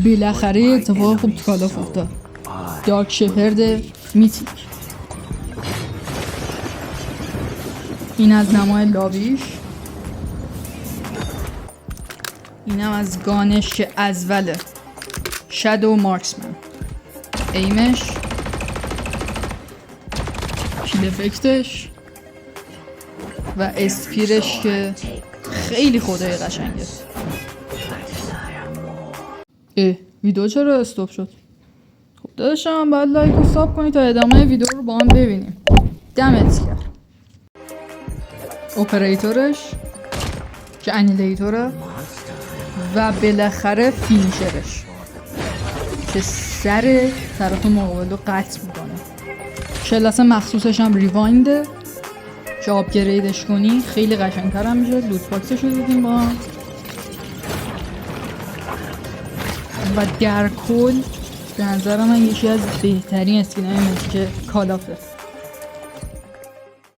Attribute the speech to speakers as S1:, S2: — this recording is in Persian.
S1: بالاخره یه اتفاق خوب تو کالاف افتاد. دارک شپرد میتیک. این از نمای لابیش. اینم از گانش که ازوله. شادو مارکسمن. ایمش، کیل افکتش و اسپیرش که خیلی خدای قشنگه. ویدیو چرا استاپ شد؟ خب داداشم باید لایک و ساب کنی تا ادامه ویدیو رو با هم ببینیم. دمت کرد. اپراتورش که انیلیتوره و بالاخره فینیشرش که سر طرف مقابل رو قطع میکنه. کلاس مخصوصش هم ریواینده که آپگریدش کنی خیلی قشنگتر هم میشه. لوت باکسش رو دیدیم با هم و در کل به نظر من یکی از بهترین اسکینای که کالافه.